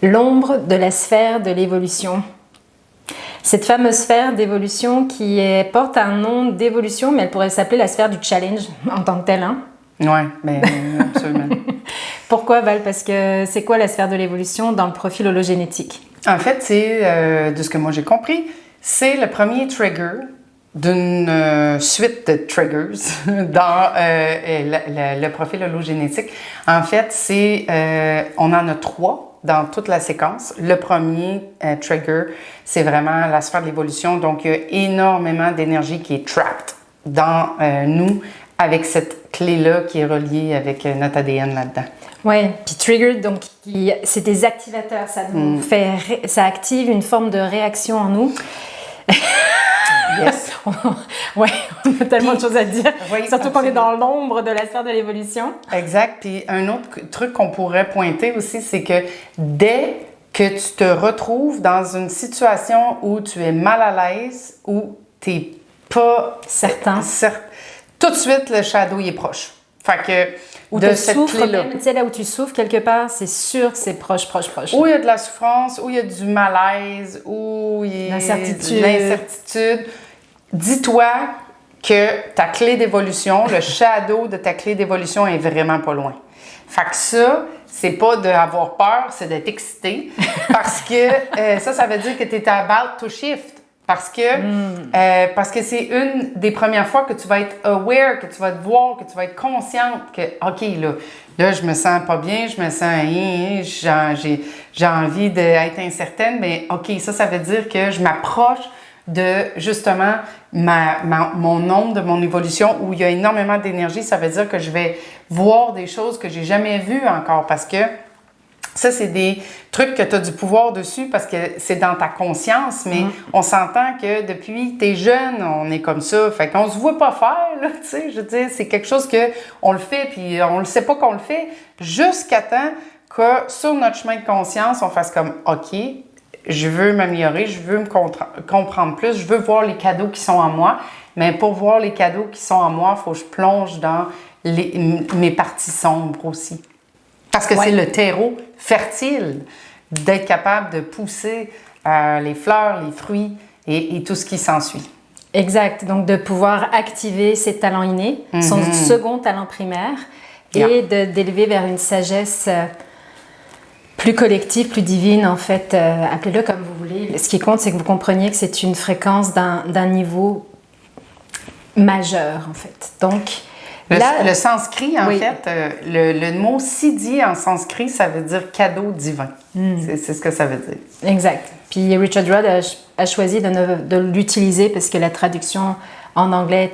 L'ombre de la sphère de l'évolution. Cette fameuse sphère d'évolution porte un nom d'évolution, mais elle pourrait s'appeler la sphère du challenge en tant que telle. Hein? Oui, mais absolument. Pourquoi, Val? Parce que c'est quoi la sphère de l'évolution dans le profil hologénétique? En fait, c'est, de ce que moi j'ai compris, c'est le premier trigger d'une suite de triggers dans le profil hologénétique. En fait, on en a 3 dans toute la séquence. Le premier trigger, c'est vraiment la sphère de l'évolution. Donc, il y a énormément d'énergie qui est trapped dans nous avec cette clé-là qui est reliée avec notre ADN là-dedans. Oui, puis trigger, donc c'est des activateurs. Ça nous ça active une forme de réaction en nous. Yes. Oui, on a tellement de choses à dire. Oui, surtout qu'on est dans l'ombre de la sphère de l'évolution. Exact. Puis un autre truc qu'on pourrait pointer aussi, c'est que dès que tu te retrouves dans une situation où tu es mal à l'aise, où tu n'es pas certain, tout de suite, le shadow il est proche. Fait que où de cette clé-là. Tu sais, là où tu souffres quelque part, c'est sûr que c'est proche. Où il y a de la souffrance, où il y a du malaise, où il y a de l'incertitude. Dis-toi que ta clé d'évolution, le shadow de ta clé d'évolution est vraiment pas loin. Fait que ça, c'est pas d'avoir peur, c'est d'être excité. Parce que ça veut dire que tu es about to shift. Parce que c'est une des premières fois que tu vas être aware, que tu vas te voir, que tu vas être consciente que, OK, là je me sens pas bien, je me sens, j'ai envie d'être incertaine, mais OK, ça veut dire que je m'approche de, justement, mon ombre, de mon évolution, où il y a énormément d'énergie. Ça veut dire que je vais voir des choses que j'ai jamais vues encore, parce que ça, c'est des trucs que tu as du pouvoir dessus parce que c'est dans ta conscience, mais on s'entend que depuis t'es jeune, on est comme ça. Fait qu'on se voit pas faire, là, tu sais. Je veux dire, c'est quelque chose que on le fait, puis on le sait pas qu'on le fait, jusqu'à temps que sur notre chemin de conscience, on fasse comme OK, je veux m'améliorer, je veux me comprendre plus, je veux voir les cadeaux qui sont en moi. Mais pour voir les cadeaux qui sont en moi, il faut que je plonge dans mes parties sombres aussi. Parce que c'est le terreau fertile d'être capable de pousser les fleurs, les fruits et tout ce qui s'ensuit. Exact. Donc, de pouvoir activer ses talents innés, son second talent primaire, et d'élever vers une sagesse plus collective, plus divine, en fait. Appelez-le comme vous voulez. Ce qui compte, c'est que vous compreniez que c'est une fréquence d'un niveau majeur, en fait. Donc, le sanskrit, en fait, le mot siddhi en sanskrit, ça veut dire cadeau divin. C'est ce que ça veut dire. Exact. Puis Richard Rudd a choisi de l'utiliser parce que la traduction en anglais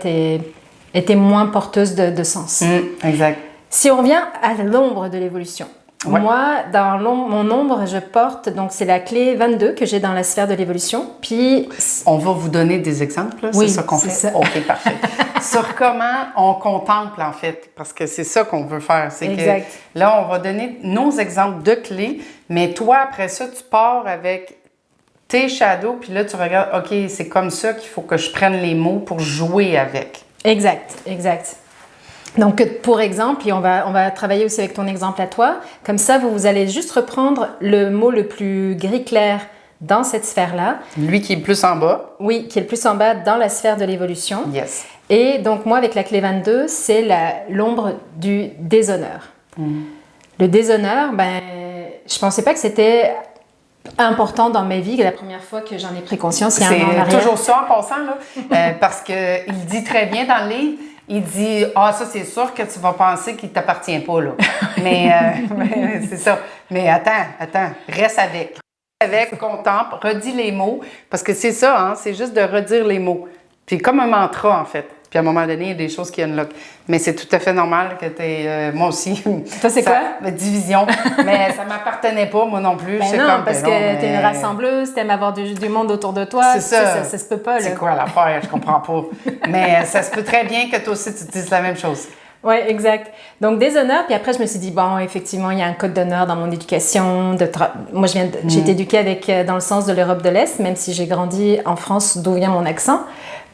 était moins porteuse de sens. Exact. Si on revient à l'ombre de l'évolution, moi, dans mon ombre, je porte, donc c'est la clé 22 que j'ai dans la sphère de l'évolution. Puis on va vous donner des exemples, là? Oui, c'est ça qu'on fait? Ça. OK, parfait. Sur comment on contemple, en fait, parce que c'est ça qu'on veut faire. C'est exact. Que là, on va donner nos exemples de clés, mais toi, après ça, tu pars avec tes shadows, puis là, tu regardes, OK, c'est comme ça qu'il faut que je prenne les mots pour jouer avec. Exact. Donc, pour exemple, et on va travailler aussi avec ton exemple à toi, comme ça, vous allez juste reprendre le mot le plus gris clair dans cette sphère-là. Lui qui est plus en bas. Oui, qui est le plus en bas dans la sphère de l'évolution. Yes. Et donc, moi, avec la clé 22, c'est l'ombre du déshonneur. Le déshonneur, je pensais pas que c'était important dans ma vie, la première fois que j'en ai pris conscience, il y a un an en arrière. C'est toujours ça en passant, là, parce qu'il dit très bien dans le livre, il dit « Ah, ça, c'est sûr que tu vas penser qu'il ne t'appartient pas, là. » Mais c'est ça. Mais attends, reste avec. Contemple, redis les mots, parce que c'est ça, hein, c'est juste de redire les mots. Puis comme un mantra, en fait. Puis à un moment donné, il y a des choses qui unlock. Mais c'est tout à fait normal que tu aies... moi aussi. Toi, c'est quoi? Division. Mais ça ne m'appartenait pas, moi non plus. Parce que tu es une rassembleuse, tu aimes avoir du monde autour de toi. C'est ça. Ça se peut pas, là. C'est quoi l'affaire? Je comprends pas. Mais ça se peut très bien que toi aussi, tu dises la même chose. Oui, exact. Donc, déshonneur, puis après, je me suis dit, bon, effectivement, il y a un code d'honneur dans mon éducation. Moi, j'ai été éduquée dans le sens de l'Europe de l'Est, même si j'ai grandi en France, d'où vient mon accent.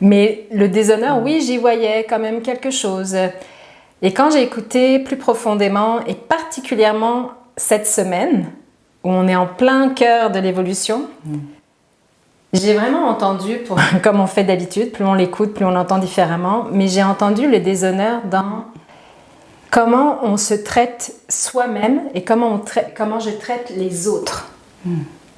Mais le déshonneur, oui, j'y voyais quand même quelque chose. Et quand j'ai écouté plus profondément, et particulièrement cette semaine, où on est en plein cœur de l'évolution, j'ai vraiment entendu, comme on fait d'habitude, plus on l'écoute, plus on l'entend différemment, mais j'ai entendu le déshonneur dans comment on se traite soi-même et comment je traite les autres.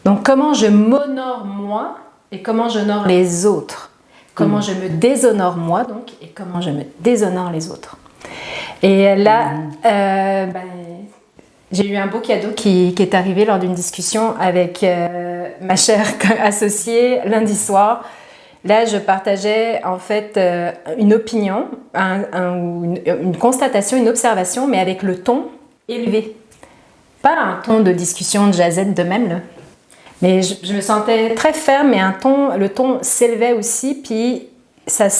Donc comment je m'honore moi et comment j'honore les autres. Comment je me déshonore moi donc et comment je me déshonore les autres. Et là, j'ai eu un beau cadeau qui est arrivé lors d'une discussion avec ma chère associée lundi soir. Là, je partageais en fait une opinion, une constatation, une observation, mais avec le ton élevé. Pas un ton de discussion de jazette de même, là. Mais je me sentais très ferme, mais le ton s'élevait aussi, puis ça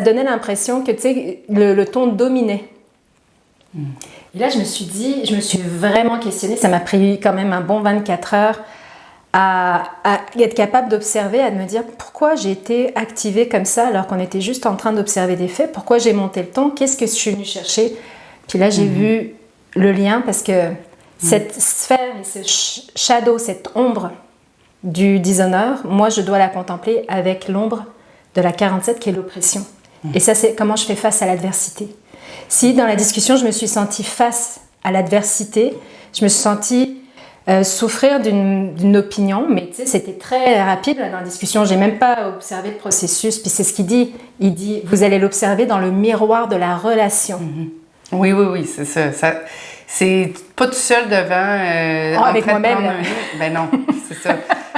donnait l'impression que, tu sais, le ton dominait. Et là, je me suis vraiment questionnée, ça m'a pris quand même un bon 24 heures à être capable d'observer, à me dire pourquoi j'ai été activée comme ça alors qu'on était juste en train d'observer des faits, pourquoi j'ai monté le ton, qu'est-ce que je suis venue chercher. Puis là, j'ai vu le lien parce que cette sphère et ce shadow, cette ombre du déshonneur, moi, je dois la contempler avec l'ombre de la 47 qui est l'oppression. Et ça, c'est comment je fais face à l'adversité. Si dans la discussion, je me suis sentie face à l'adversité, je me suis sentie souffrir d'une opinion, mais tu sais, c'était très rapide là, dans la discussion. J'ai même pas observé le processus. Puis c'est ce qu'il dit. Il dit, vous allez l'observer dans le miroir de la relation. Oui, c'est ça. C'est pas tout seul devant. Avec moi-même. Ben non, c'est ça.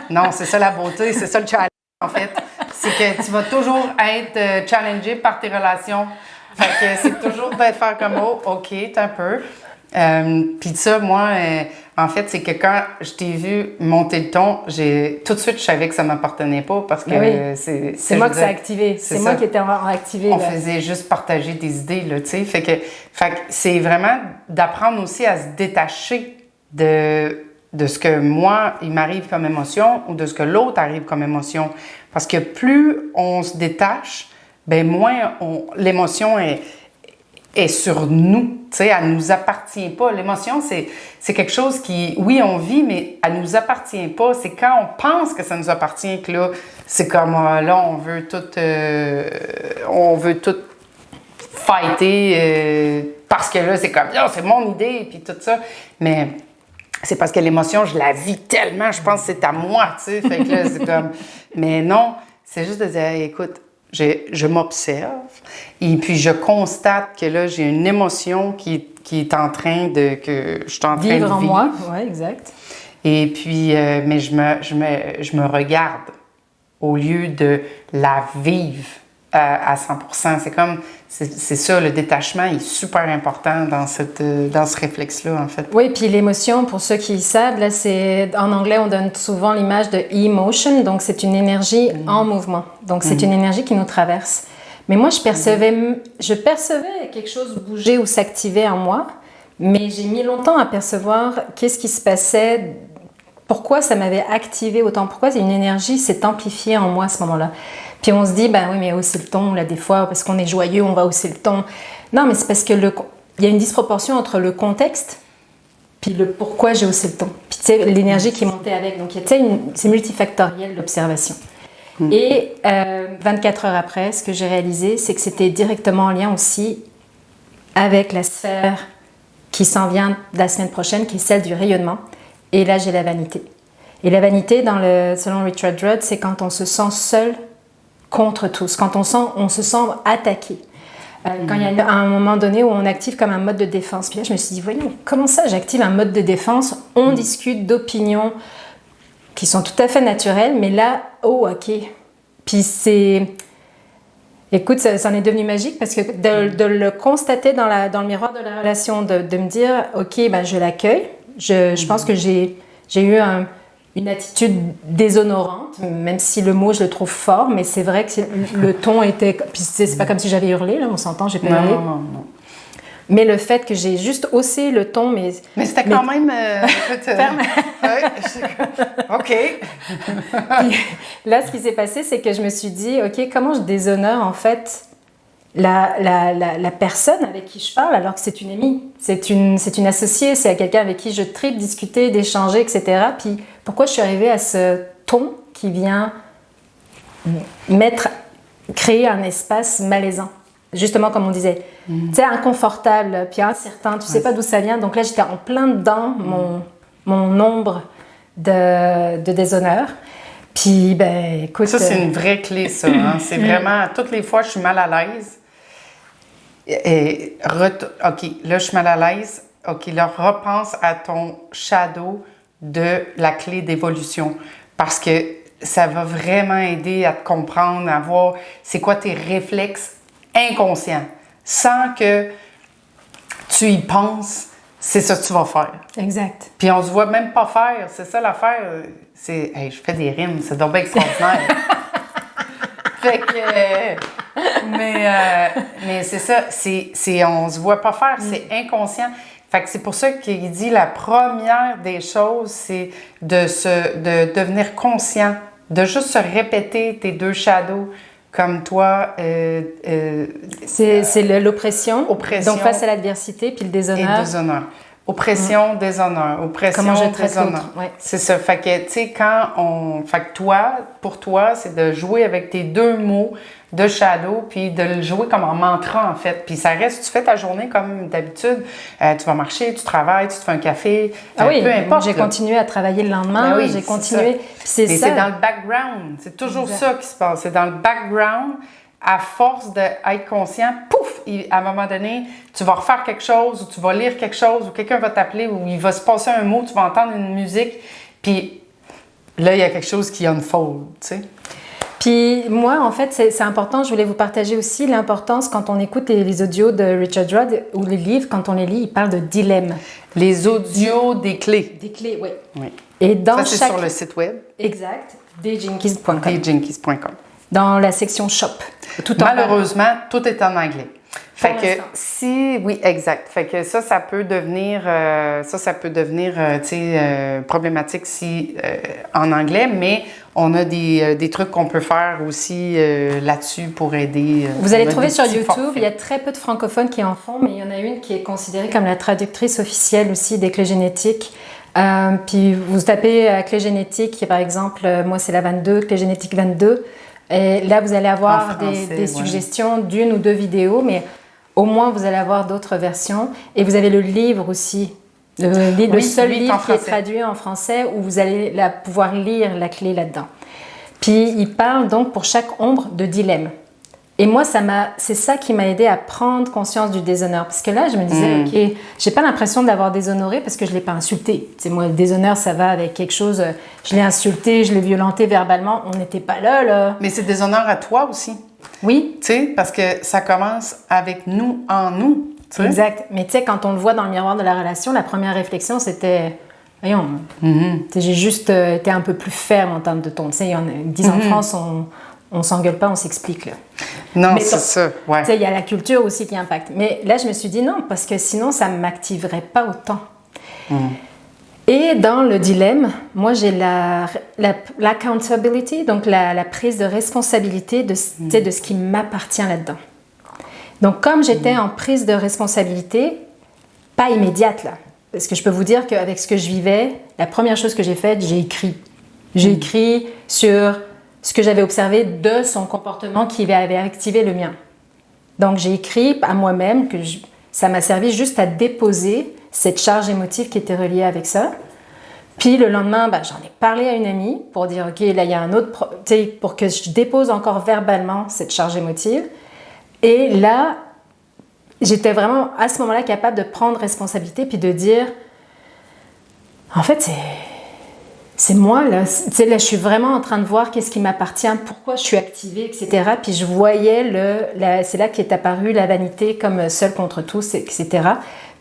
Non, c'est ça la beauté, c'est ça le challenge en fait. C'est que tu vas toujours être challengé par tes relations. Fait que c'est toujours de faire comme OK, t'as un peu. Puis ça, moi, en fait, c'est que quand je t'ai vu monter le ton, tout de suite, je savais que ça m'appartenait pas parce que c'est moi que ça a activé. C'est moi qui étais activé. On faisait juste partager des idées, là, tu sais. Fait que c'est vraiment d'apprendre aussi à se détacher de ce que moi, il m'arrive comme émotion ou de ce que l'autre arrive comme émotion. Parce que plus on se détache, ben moins l'émotion est sur nous, tu sais, elle nous appartient pas. L'émotion, c'est quelque chose qui, oui, on vit, mais elle nous appartient pas. C'est quand on pense que ça nous appartient que là, c'est comme, là, on veut tout fighter parce que là, c'est comme, c'est mon idée, puis tout ça. Mais c'est parce que l'émotion, je la vis tellement, je pense que c'est à moi, tu sais. Fait que là, c'est comme, mais non, c'est juste de dire, hey, écoute, je m'observe et puis je constate que là, j'ai une émotion que je suis en train de vivre en moi, oui, exact. Et puis, mais je me regarde au lieu de la vivre à 100%. C'est ça, le détachement est super important dans ce réflexe-là, en fait. Oui, puis l'émotion, pour ceux qui savent, là, en anglais, on donne souvent l'image de emotion, donc c'est une énergie en mouvement. Donc c'est une énergie qui nous traverse. Mais moi, je percevais quelque chose bouger ou s'activer en moi, mais j'ai mis longtemps à percevoir qu'est-ce qui se passait, pourquoi ça m'avait activé autant, pourquoi une énergie s'est amplifiée en moi à ce moment-là. Puis on se dit, ben oui, mais hausser le ton, là, des fois, parce qu'on est joyeux, on va hausser le ton. Non, mais c'est parce que il y a une disproportion entre le contexte puis le pourquoi j'ai haussé le ton. Puis tu sais, l'énergie qui est montée avec. Donc, c'est multifactoriel, l'observation. Et 24 heures après, ce que j'ai réalisé, c'est que c'était directement en lien aussi avec la sphère qui s'en vient de la semaine prochaine, qui est celle du rayonnement. Et là, j'ai la vanité. Et la vanité, selon Richard Rudd, c'est quand on se sent seul contre tous, quand on se sent attaqué. Quand il y a un moment donné où on active comme un mode de défense. Puis là, je me suis dit, voyons, comment ça, j'active un mode de défense? On discute d'opinions qui sont tout à fait naturelles, mais là, ok. Puis écoute, ça en est devenu magique parce que de le constater dans le miroir de la relation, de me dire, ok, ben, je l'accueille. Je pense que j'ai eu une attitude déshonorante, même si le mot, je le trouve fort, mais c'est vrai que le ton était... Puis c'est pas comme si j'avais hurlé, là, on s'entend, j'ai pas hurlé. Non. Mais le fait que j'ai juste haussé le ton, mais c'était quand même... ferme. OK. Puis, là, ce qui s'est passé, c'est que je me suis dit, OK, comment je déshonore, en fait, la personne avec qui je parle, alors que c'est une amie, c'est une associée, c'est quelqu'un avec qui je tripe, discuter, d'échanger, etc. Puis pourquoi je suis arrivée à ce ton qui vient créer un espace malaisant, justement comme on disait, tu sais, inconfortable, puis incertain, tu sais pas d'où ça vient. Donc là, j'étais en plein dedans, mon ombre de déshonneur. Puis, ben, écoute... Ça, c'est une vraie clé, ça. Hein? C'est vraiment... Toutes les fois, je suis mal à l'aise. OK, là, je suis mal à l'aise. OK, là, repense à ton shadow de la clé d'évolution. Parce que ça va vraiment aider à te comprendre, à voir c'est quoi tes réflexes inconscients. Sans que tu y penses, c'est ça que tu vas faire. Exact. Puis on se voit même pas faire. C'est ça l'affaire. C'est, hey, je fais des rimes, c'est donc bien extraordinaire. Fait que, mais c'est ça, on se voit pas faire, c'est inconscient. Fait que c'est pour ça qu'il dit la première des choses, c'est de devenir conscient, de juste se répéter tes deux shadows comme toi. C'est l'oppression. Oppression. Donc face à l'adversité, puis le déshonneur. Et déshonneur. Oppression, déshonneur. Oppression, comment je traite déshonneur. l'autre. Ouais. C'est ça. Fait que, tu sais, Fait que toi, pour toi, c'est de jouer avec tes deux mots de shadow, puis de le jouer comme en mantra, en fait. Puis ça reste, tu fais ta journée comme d'habitude. Tu vas marcher, tu travailles, tu te fais un café. Oui, peu importe. J'ai continué à travailler le lendemain. Ben oui, j'ai continué. C'est dans le background. C'est toujours ça qui se passe. C'est dans le background. À force d'être conscient, pouf, à un moment donné, tu vas refaire quelque chose, ou tu vas lire quelque chose, ou quelqu'un va t'appeler, ou il va se passer un mot, tu vas entendre une musique, puis là, il y a quelque chose qui unfold, tu sais. Puis moi, en fait, c'est important, je voulais vous partager aussi l'importance quand on écoute les audios de Richard Rudd ou les livres, quand on les lit, il parle de dilemme. Les audios des clés. Des clés, oui. Oui. Et dans ça, c'est sur le site web. Exact, desjinkies.com. Desjinkies.com. Dans la section shop. Malheureusement, tout est en anglais. Fait que oui, exact. Fait que ça peut devenir, tu sais, problématique en anglais, mais on a des trucs qu'on peut faire aussi là-dessus pour aider. Vous allez trouver sur YouTube, il y a très peu de francophones qui en font, mais il y en a une qui est considérée comme la traductrice officielle aussi des clés génétiques. Puis vous tapez clé génétique, par exemple, moi c'est la 22, clé génétique 22. Et là, vous allez avoir des suggestions d'une ou deux vidéos, mais au moins, vous allez avoir d'autres versions. Et vous avez le livre aussi, le seul livre qui est traduit en français où vous allez pouvoir lire la clé là-dedans. Puis, il parle donc pour chaque ombre de dilemme. Et moi, c'est ça qui m'a aidé à prendre conscience du déshonneur. Parce que là, je me disais, OK, j'ai pas l'impression d'avoir déshonoré parce que je l'ai pas insulté. Tu sais, moi, le déshonneur, ça va avec quelque chose, je l'ai insulté, je l'ai violenté verbalement, on n'était pas là. Mais c'est déshonneur à toi aussi. Oui. Tu sais, parce que ça commence avec nous, en nous. T'sais? Exact. Mais tu sais, quand on le voit dans le miroir de la relation, la première réflexion, c'était... Voyons, j'ai juste été un peu plus ferme en termes de ton. Tu sais, ils disent en France, on s'engueule pas, on s'explique. Là. Non, mais c'est ça, ouais. Tu sais, il y a la culture aussi qui impacte. Mais là, je me suis dit non, parce que sinon, ça ne m'activerait pas autant. Et dans le dilemme, moi, j'ai l'accountability, donc la prise de responsabilité de ce qui m'appartient là-dedans. Donc, comme j'étais en prise de responsabilité, pas immédiate, là, parce que je peux vous dire qu'avec ce que je vivais, la première chose que j'ai faite, j'ai écrit. J'ai écrit sur ce que j'avais observé de son comportement qui avait activé le mien. Donc, j'ai écrit à moi-même que ça m'a servi juste à déposer cette charge émotive qui était reliée avec ça. Puis, le lendemain, j'en ai parlé à une amie pour dire, OK, là, il y a un autre... pour que je dépose encore verbalement cette charge émotive. Et là, j'étais vraiment, à ce moment-là, capable de prendre responsabilité puis de dire, en fait, c'est moi, là. Tu sais, là, je suis vraiment en train de voir qu'est-ce qui m'appartient, pourquoi je suis activée, etc. Puis je voyais c'est là qu'est apparue la vanité comme seule contre tous, etc.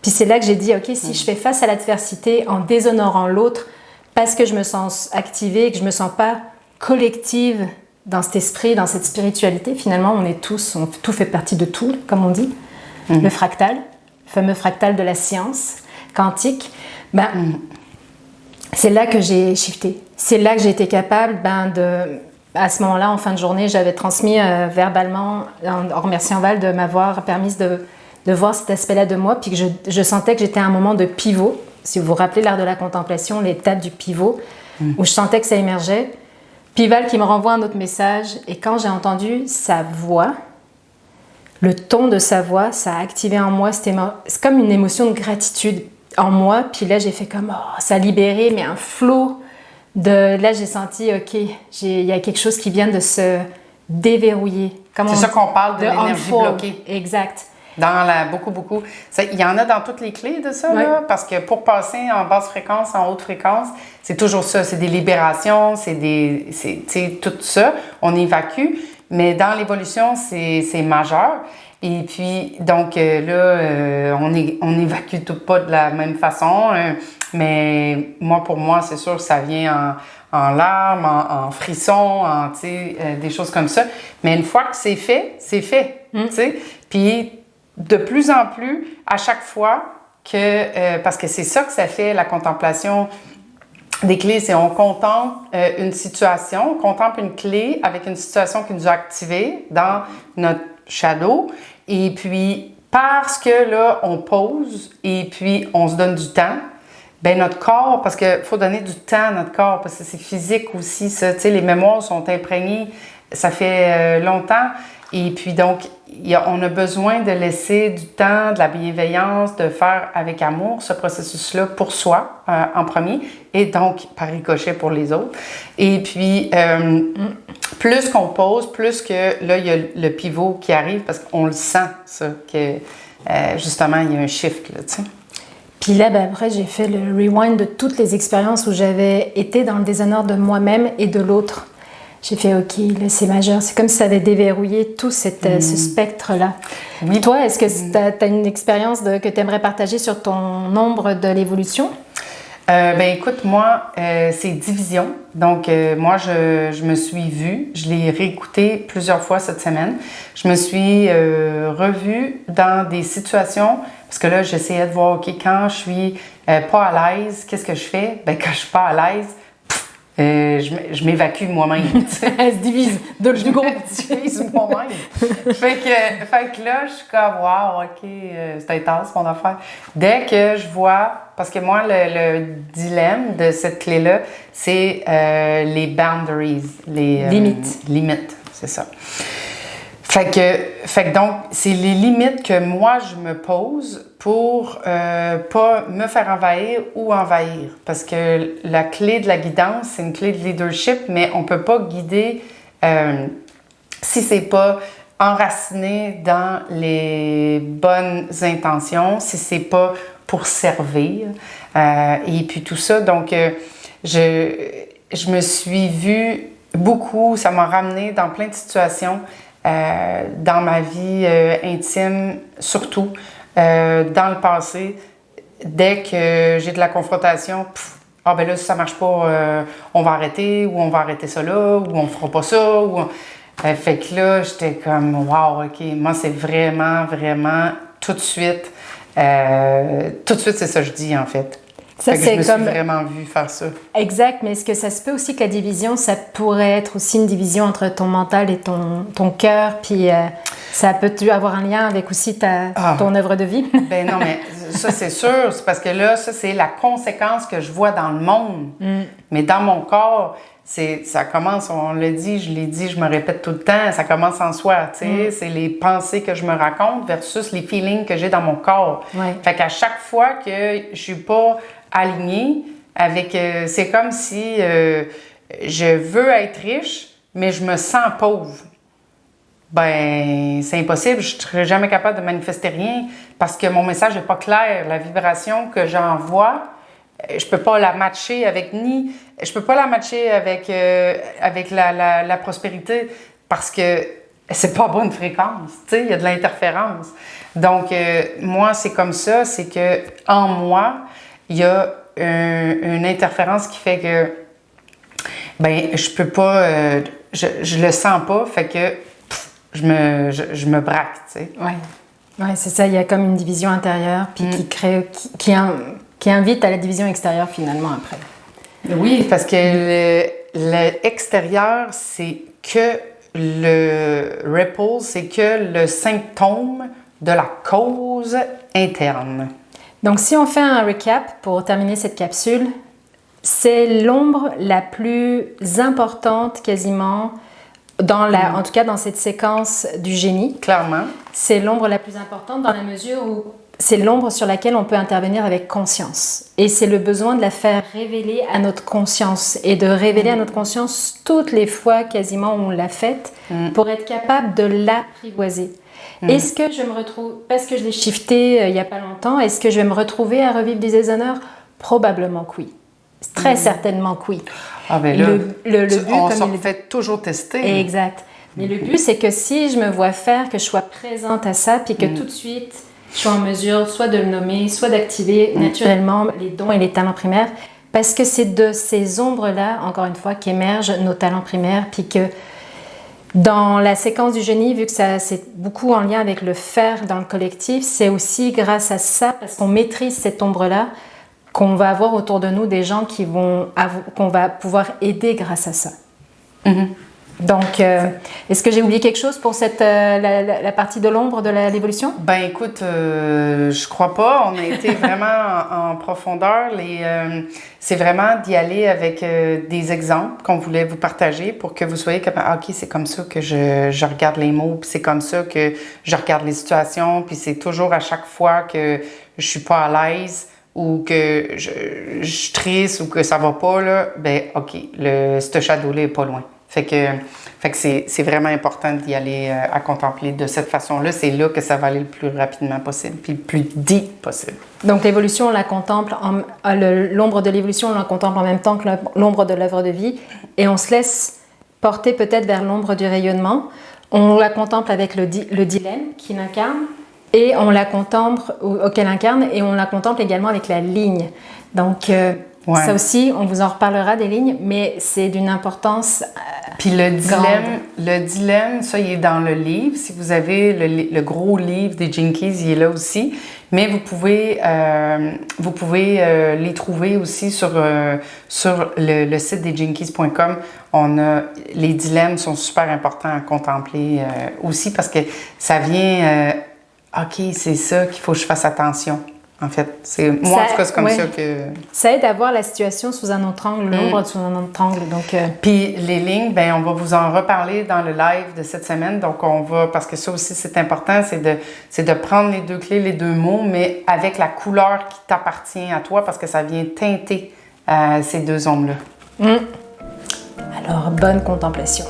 Puis c'est là que j'ai dit, OK, si je fais face à l'adversité en déshonorant l'autre parce que je me sens activée, que je me sens pas collective dans cet esprit, dans cette spiritualité, finalement, tout fait partie de tout, comme on dit. Le fractal, le fameux fractal de la science quantique, c'est là que j'ai shifté. C'est là que j'ai été capable à ce moment-là, en fin de journée, j'avais transmis verbalement, en remerciant Val de m'avoir permis de voir cet aspect-là de moi, puis que je sentais que j'étais à un moment de pivot. Si vous vous rappelez l'art de la contemplation, l'étape du pivot, où je sentais que ça émergeait. Puis Val qui me renvoie un autre message, et quand j'ai entendu sa voix, le ton de sa voix, ça a activé en moi, c'est comme une émotion de gratitude en moi, puis là j'ai fait comme, ça a libéré, mais un flot. Là, j'ai senti, OK, il y a quelque chose qui vient de se déverrouiller. C'est ça qu'on parle de l'énergie bloquée. Exact. Beaucoup. Il y en a dans toutes les clés de ça, là, parce que pour passer en basse fréquence, en haute fréquence, c'est toujours ça. C'est des libérations, c'est tout ça. On évacue, mais dans l'évolution, c'est majeur. Et puis, donc là, on évacue tout pas de la même façon. Mais pour moi, c'est sûr que ça vient en larmes, en frissons, des choses comme ça. Mais une fois que c'est fait, c'est fait. Puis, de plus en plus, à chaque fois parce que c'est ça que ça fait, la contemplation des clés, c'est on contemple une situation, on contemple une clé avec une situation qui nous a activés dans notre shadow. Et puis, parce que là, on pose et puis on se donne du temps, ben notre corps, parce qu'il faut donner du temps à notre corps, parce que c'est physique aussi, ça, tu sais, les mémoires sont imprégnées, ça fait longtemps. Et puis donc, on a besoin de laisser du temps, de la bienveillance, de faire avec amour ce processus-là pour soi en premier et donc par ricochet pour les autres. Et puis, plus qu'on pose, plus que là, il y a le pivot qui arrive parce qu'on le sent, ça, que justement, il y a un shift, là, tu sais. Puis là, après, j'ai fait le rewind de toutes les expériences où j'avais été dans le déshonneur de moi-même et de l'autre. J'ai fait OK, là, c'est majeur. C'est comme si ça avait déverrouillé tout ce spectre-là. Oui. Toi, est-ce que tu as une expérience que tu aimerais partager sur ton ombre de l'évolution? Écoute, moi, c'est division. Donc, moi, je me suis vue. Je l'ai réécouté plusieurs fois cette semaine. Je me suis revue dans des situations, parce que là, j'essayais de voir, OK, quand je suis pas à l'aise, qu'est-ce que je fais? Quand je suis pas à l'aise, je m'évacue moi-même. Elle se divise du groupe. Je me divise moi-même. fait que là, je suis comme, wow, OK, c'est intense mon affaire. Dès que je vois, parce que moi, le dilemme de cette clé-là, c'est les boundaries, les limites, c'est ça. Fait que donc, c'est les limites que moi, je me pose pour pas me faire envahir ou envahir. Parce que la clé de la guidance, c'est une clé de leadership, mais on peut pas guider si c'est pas enraciné dans les bonnes intentions, si c'est pas pour servir. Et puis tout ça, donc je me suis vue beaucoup, ça m'a ramené dans plein de situations dans ma vie intime, surtout dans le passé. Dès que j'ai de la confrontation, là, si ça marche pas, on va arrêter, ou on va arrêter ça là, ou on fera pas ça. Fait que là, j'étais comme, wow, OK, moi, c'est vraiment, vraiment tout de suite, c'est ça que je dis, en fait. Ça, fait que je me suis vraiment vue faire ça. Exact, mais est-ce que ça se peut aussi que la division, ça pourrait être aussi une division entre ton mental et ton cœur, puis ça peut-tu avoir un lien avec aussi ton œuvre de vie? Ben non, mais ça, c'est sûr, c'est parce que là, ça, c'est la conséquence que je vois dans le monde. Mais dans mon corps, ça commence, on l'a dit, je l'ai dit, je me répète tout le temps, ça commence en soi, tu sais, c'est les pensées que je me raconte versus les feelings que j'ai dans mon corps. Ouais. Fait qu'à chaque fois que je suis pas alignée avec, c'est comme si je veux être riche, mais je me sens pauvre. Ben, c'est impossible, je ne serai jamais capable de manifester rien parce que mon message n'est pas clair. La vibration que j'envoie, je peux pas la matcher avec la prospérité parce que c'est pas bonne fréquence, tu sais, il y a de l'interférence. Donc moi c'est comme ça, c'est que en moi il y a une interférence qui fait que je peux pas, je le sens pas, fait que je me braque, tu sais. Ouais, c'est ça, il y a comme une division intérieure puis qui invite à la division extérieure finalement après. Oui, parce que l'extérieur, c'est que le ripple, c'est que le symptôme de la cause interne. Donc, si on fait un recap pour terminer cette capsule, c'est l'ombre la plus importante quasiment, en tout cas dans cette séquence du génie. Clairement. C'est l'ombre la plus importante dans la mesure où c'est l'ombre sur laquelle on peut intervenir avec conscience. Et c'est le besoin de la faire révéler à notre conscience et de révéler à notre conscience toutes les fois quasiment où on l'a faite pour être capable de l'apprivoiser. Est-ce que je me retrouve, parce que je l'ai shifté il n'y a pas longtemps, est-ce que je vais me retrouver à revivre des déshonneurs? Probablement que oui. Très certainement que oui. Ah ben là, le but, on s'en fait toujours tester. Exact. Mais le but, c'est que si je me vois faire, que je sois présente à ça, puis que tout de suite, je sois en mesure soit de le nommer, soit d'activer naturellement les dons et les talents primaires, parce que c'est de ces ombres-là, encore une fois, qu'émergent nos talents primaires, puis que dans la séquence du génie, vu que c'est beaucoup en lien avec le faire dans le collectif, c'est aussi grâce à ça, parce qu'on maîtrise cette ombre-là, qu'on va avoir autour de nous des gens qu'on va pouvoir aider grâce à ça. Donc, est-ce que j'ai oublié quelque chose pour la partie de l'ombre de l'évolution? Ben écoute, je crois pas. On a été vraiment en profondeur. C'est vraiment d'y aller avec des exemples qu'on voulait vous partager pour que vous soyez capable. Ah, OK, c'est comme ça que je regarde les mots, puis c'est comme ça que je regarde les situations, puis c'est toujours à chaque fois que je suis pas à l'aise ou que je suis triste ou que ça va pas, là, ben OK, ce shadow-là est pas loin. Fait que c'est vraiment important d'y aller à contempler de cette façon-là. C'est là que ça va aller le plus rapidement possible, puis le plus deep possible. Donc l'évolution, on la contemple, l'ombre de l'évolution, on la contemple en même temps que l'ombre de l'œuvre de vie, et on se laisse porter peut-être vers l'ombre du rayonnement. On la contemple avec le dilemme qui l'incarne, et on la contemple, qu'elle incarne, et on la contemple également avec la ligne. Donc ça aussi, on vous en reparlera des lignes, mais c'est d'une importance puis le dilemme, ça, il est dans le livre. Si vous avez le gros livre des Jinkies, il est là aussi. Mais vous pouvez les trouver aussi sur le site des jinkies.com. Les dilemmes sont super importants à contempler aussi parce que ça vient... OK, c'est ça qu'il faut que je fasse attention. En fait, en tout cas, c'est comme ça que... Ça aide à voir la situation sous un autre angle, l'ombre sous un autre angle. Donc, Puis les lignes, ben on va vous en reparler dans le live de cette semaine. Donc, parce que ça aussi, c'est important, c'est de prendre les deux clés, les deux mots, mais avec la couleur qui t'appartient à toi parce que ça vient teinter ces deux ombres-là. Alors, bonne contemplation.